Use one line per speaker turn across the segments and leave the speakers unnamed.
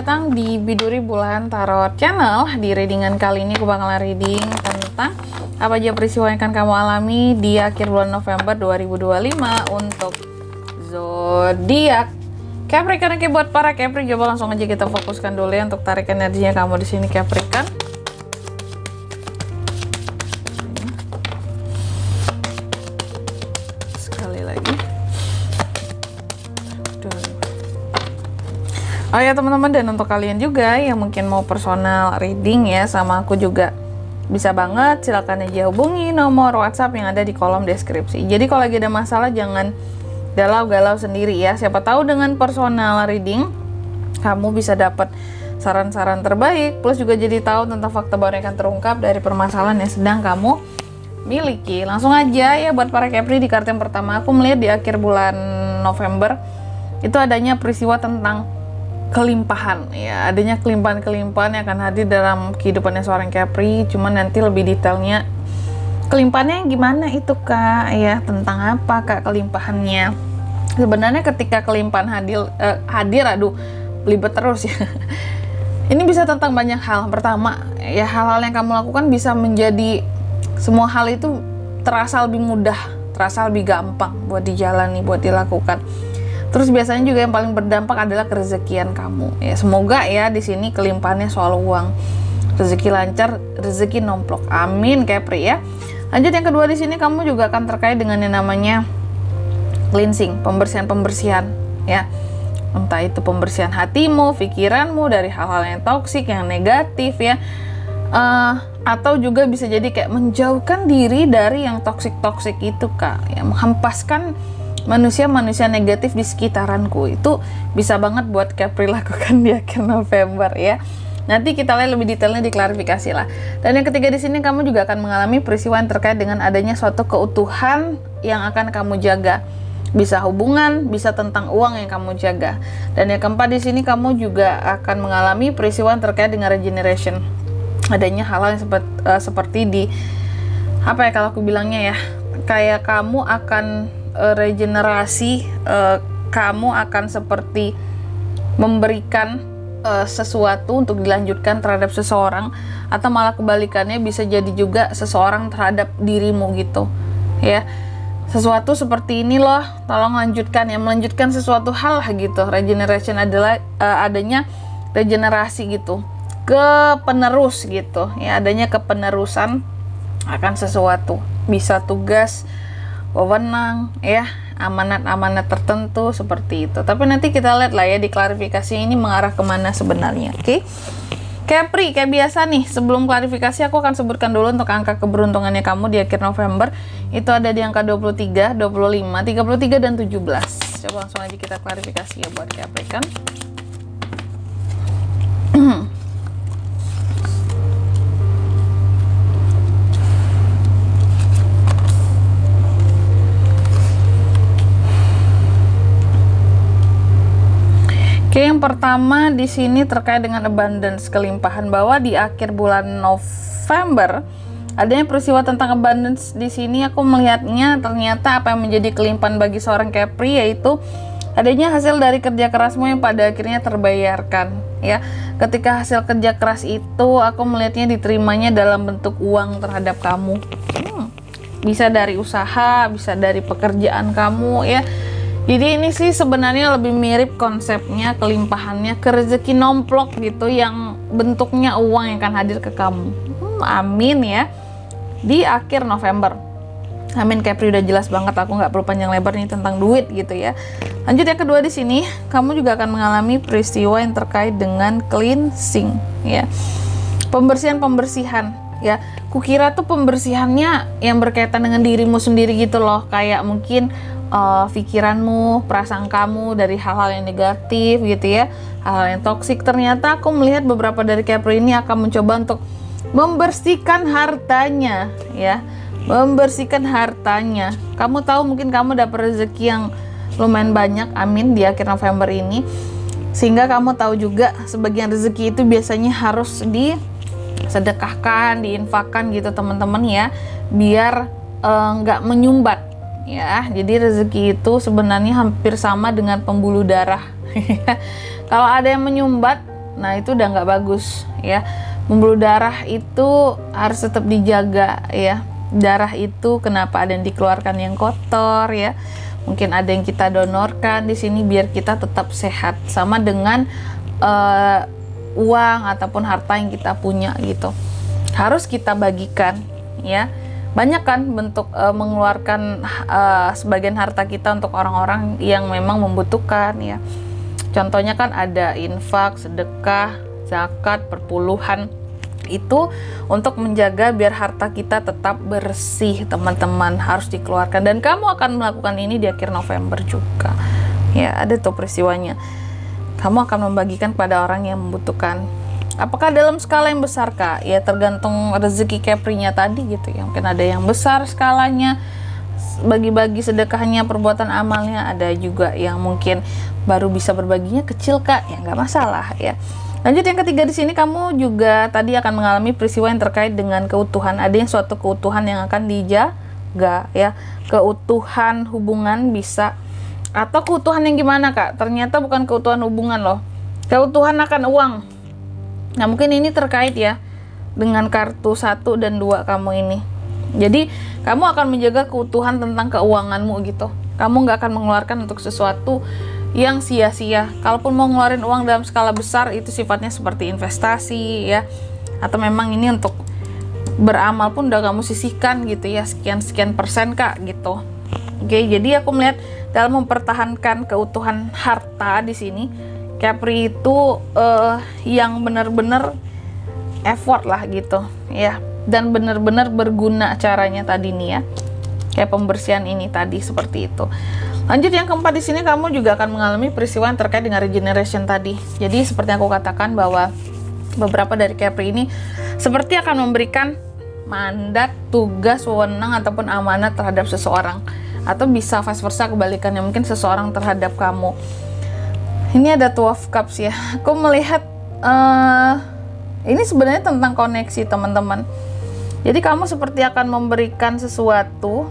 datang di Biduri Bulan Tarot Channel. Di readingan kali ini aku bakalan reading tentang apa aja peristiwa yang akan kamu alami di akhir bulan November 2025 untuk zodiak Capricorn. Oke, buat para Capri, coba langsung aja kita fokuskan dulu ya untuk tarik energinya kamu di sini Capricorn. Sekali lagi. Oh ya teman-teman, dan untuk kalian juga yang mungkin mau personal reading ya sama aku juga bisa banget, silahkan aja hubungi nomor WhatsApp yang ada di kolom deskripsi. Jadi kalau lagi ada masalah jangan galau-galau sendiri ya. Siapa tahu dengan personal reading kamu bisa dapat saran-saran terbaik, plus juga jadi tahu tentang fakta baru yang akan terungkap dari permasalahan yang sedang kamu miliki. Langsung aja ya buat para Capri, di kartu yang pertama aku melihat di akhir bulan November itu adanya peristiwa tentang kelimpahan ya, adanya kelimpahan-kelimpahan yang akan hadir dalam kehidupannya seorang Capri. Cuman nanti lebih detailnya kelimpahannya gimana itu Kak ya, tentang apa Kak kelimpahannya. Sebenarnya ketika kelimpahan hadir aduh belibet terus ya. Ini bisa tentang banyak hal. Pertama ya, hal-hal yang kamu lakukan bisa menjadi, semua hal itu terasa lebih mudah, terasa lebih gampang buat dijalani, buat dilakukan. Terus biasanya juga yang paling berdampak adalah kerezekian kamu. Ya, semoga ya di sini kelimpahannya soal uang, rezeki lancar, rezeki nomplok. Amin Capri ya. Lanjut yang kedua, di sini kamu juga akan terkait dengan yang namanya cleansing, pembersihan-pembersihan ya. Entah itu pembersihan hatimu, pikiranmu dari hal-hal yang toksik, yang negatif ya. Atau juga bisa jadi kayak menjauhkan diri dari yang toksik-toksik itu Kak. Ya, menghempaskan manusia-manusia negatif di sekitaranku. Itu bisa banget buat Capri lakukan di akhir November ya. Nanti kita lihat lebih detailnya di klarifikasi lah. Dan yang ketiga, di sini kamu juga akan mengalami peristiwa yang terkait dengan adanya suatu keutuhan yang akan kamu jaga. Bisa hubungan, bisa tentang uang yang kamu jaga. Dan yang keempat, di sini kamu juga akan mengalami peristiwa yang terkait dengan regeneration. Adanya hal-hal yang seperti di apa ya kalau aku bilangnya ya, kayak kamu akan regenerasi, kamu akan seperti memberikan sesuatu untuk dilanjutkan terhadap seseorang, atau malah kebalikannya bisa jadi juga seseorang terhadap dirimu gitu ya. Sesuatu seperti ini loh, tolong lanjutkan ya, melanjutkan sesuatu hal lah gitu. Regeneration adalah adanya regenerasi gitu, ke penerus gitu ya, adanya kepenerusan akan sesuatu, bisa tugas, wewenang ya, amanat-amanat tertentu seperti itu. Tapi nanti kita lihat lah ya di klarifikasi ini mengarah kemana sebenarnya. Oke Capri, kayak biasa nih, sebelum klarifikasi aku akan sebutkan dulu untuk angka keberuntungannya kamu di akhir November. Itu ada di angka 23, 25, 33, dan 17. Coba langsung aja kita klarifikasi ya buat Capri kan. Oke, yang pertama di sini terkait dengan abundance, kelimpahan, bahwa di akhir bulan November adanya peristiwa tentang abundance. Di sini aku melihatnya ternyata apa yang menjadi kelimpahan bagi seorang Capri yaitu adanya hasil dari kerja kerasmu yang pada akhirnya terbayarkan ya. Ketika hasil kerja keras itu aku melihatnya diterimanya dalam bentuk uang terhadap kamu. Bisa dari usaha, bisa dari pekerjaan kamu ya. Jadi ini sih sebenarnya lebih mirip konsepnya, kelimpahannya ke rezeki nomplok gitu, yang bentuknya uang yang akan hadir ke kamu. Amin ya di akhir November. Amin Capri, udah jelas banget, aku nggak perlu panjang lebar nih tentang duit gitu ya. Lanjut yang kedua, di sini kamu juga akan mengalami peristiwa yang terkait dengan cleansing ya, pembersihan ya. Kukira tuh pembersihannya yang berkaitan dengan dirimu sendiri gitu loh, kayak mungkin pikiranmu, perasaan kamu dari hal-hal yang negatif gitu ya, hal-hal yang toksik. Ternyata aku melihat beberapa dari Capri ini akan mencoba untuk membersihkan hartanya ya, membersihkan hartanya. Kamu tahu mungkin kamu dapat rezeki yang lumayan banyak, amin, di akhir November ini, sehingga kamu tahu juga sebagian rezeki itu biasanya harus disedekahkan, diinfakkan gitu teman-teman ya, biar nggak menyumbat ya. Jadi rezeki itu sebenarnya hampir sama dengan pembuluh darah. Kalau ada yang menyumbat nah itu udah nggak bagus ya. Pembuluh darah itu harus tetap dijaga ya. Darah itu kenapa ada yang dikeluarkan yang kotor ya, mungkin ada yang kita donorkan di sini biar kita tetap sehat, sama dengan uang ataupun harta yang kita punya gitu, harus kita bagikan ya. Banyak kan bentuk mengeluarkan sebagian harta kita untuk orang-orang yang memang membutuhkan ya. Contohnya kan ada infak, sedekah, zakat, perpuluhan, itu untuk menjaga biar harta kita tetap bersih. Teman-teman harus dikeluarkan, dan kamu akan melakukan ini di akhir November juga ya. Ada tuh peristiwanya, kamu akan membagikan kepada orang yang membutuhkan. Apakah dalam skala yang besar Kak? Ya tergantung rezeki Capri-nya tadi gitu ya. Mungkin ada yang besar skalanya, bagi-bagi sedekahnya, perbuatan amalnya. Ada juga yang mungkin baru bisa berbaginya kecil Kak, ya nggak masalah ya. Lanjut yang ketiga di sini, kamu juga tadi akan mengalami peristiwa yang terkait dengan keutuhan. Ada yang suatu keutuhan yang akan dijaga ya. Keutuhan hubungan bisa, atau keutuhan yang gimana Kak? Ternyata bukan keutuhan hubungan loh. Keutuhan akan uang. Nah mungkin ini terkait ya dengan kartu 1 dan 2 kamu ini. Jadi kamu akan menjaga keutuhan tentang keuanganmu gitu. Kamu nggak akan mengeluarkan untuk sesuatu yang sia-sia. Kalaupun mau ngeluarin uang dalam skala besar, itu sifatnya seperti investasi ya, atau memang ini untuk beramal pun udah kamu sisihkan gitu ya, sekian persen Kak gitu. Oke, jadi aku melihat dalam mempertahankan keutuhan harta di sini, Capri itu yang benar-benar effort lah gitu ya, dan benar-benar berguna caranya tadi nih ya, kayak pembersihan ini tadi seperti itu. Lanjut yang keempat di sini, kamu juga akan mengalami peristiwa yang terkait dengan regeneration tadi. Jadi seperti aku katakan bahwa beberapa dari Capri ini seperti akan memberikan mandat, tugas, wewenang ataupun amanat terhadap seseorang, atau bisa vice versa kebalikannya, mungkin seseorang terhadap kamu. Ini ada 12 cups ya. Aku melihat ini sebenarnya tentang koneksi teman-teman. Jadi kamu seperti akan memberikan sesuatu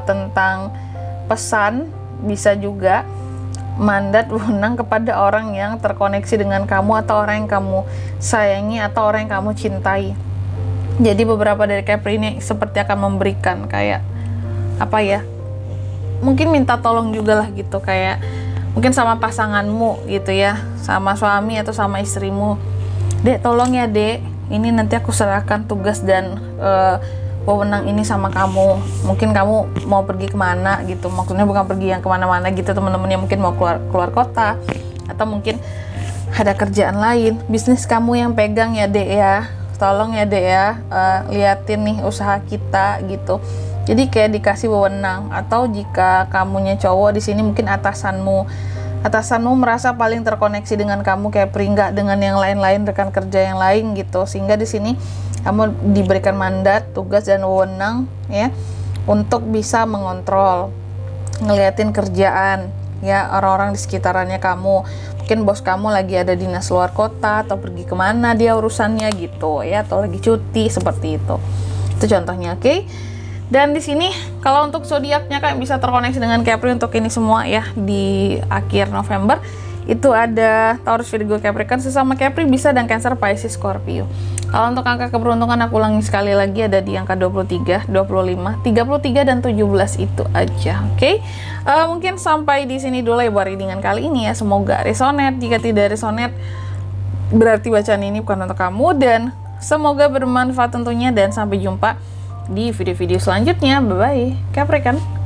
tentang pesan, bisa juga mandat, wewenang kepada orang yang terkoneksi dengan kamu, atau orang yang kamu sayangi, atau orang yang kamu cintai. Jadi beberapa dari Capri ini seperti akan memberikan kayak apa ya, mungkin minta tolong juga lah gitu, kayak mungkin sama pasanganmu gitu ya, sama suami atau sama istrimu. Dek tolong ya dek, ini nanti aku serahkan tugas dan wewenang ini sama kamu. Mungkin kamu mau pergi kemana gitu, maksudnya bukan pergi yang kemana-mana gitu teman-teman, yang mungkin mau keluar kota, atau mungkin ada kerjaan lain, bisnis kamu yang pegang ya dek ya, tolong ya dek ya, liatin nih usaha kita gitu. Jadi kayak dikasih wewenang. Atau jika kamunya cowok di sini, mungkin atasanmu merasa paling terkoneksi dengan kamu, kayak nggak dengan yang lain-lain, rekan kerja yang lain gitu, sehingga di sini kamu diberikan mandat, tugas dan wewenang ya, untuk bisa mengontrol, ngeliatin kerjaan ya orang-orang di sekitarannya kamu. Mungkin bos kamu lagi ada dinas luar kota, atau pergi kemana dia urusannya gitu ya, atau lagi cuti, seperti itu. Itu contohnya, oke? Dan di sini kalau untuk zodiaknya Kak bisa terkoneksi dengan Capri untuk ini semua ya di akhir November. Itu ada Taurus, Virgo, Capricorn, sesama Capri bisa, dan Cancer, Pisces, Scorpio. Kalau untuk angka keberuntungan aku ulangi sekali lagi, ada di angka 23, 25, 33 dan 17 itu aja. Oke. Mungkin sampai di sini dulu ya buat readingan kali ini ya. Semoga resonate. Jika tidak resonate, berarti bacaan ini bukan untuk kamu, dan semoga bermanfaat tentunya, dan sampai jumpa di video-video selanjutnya. Bye bye Capricorn.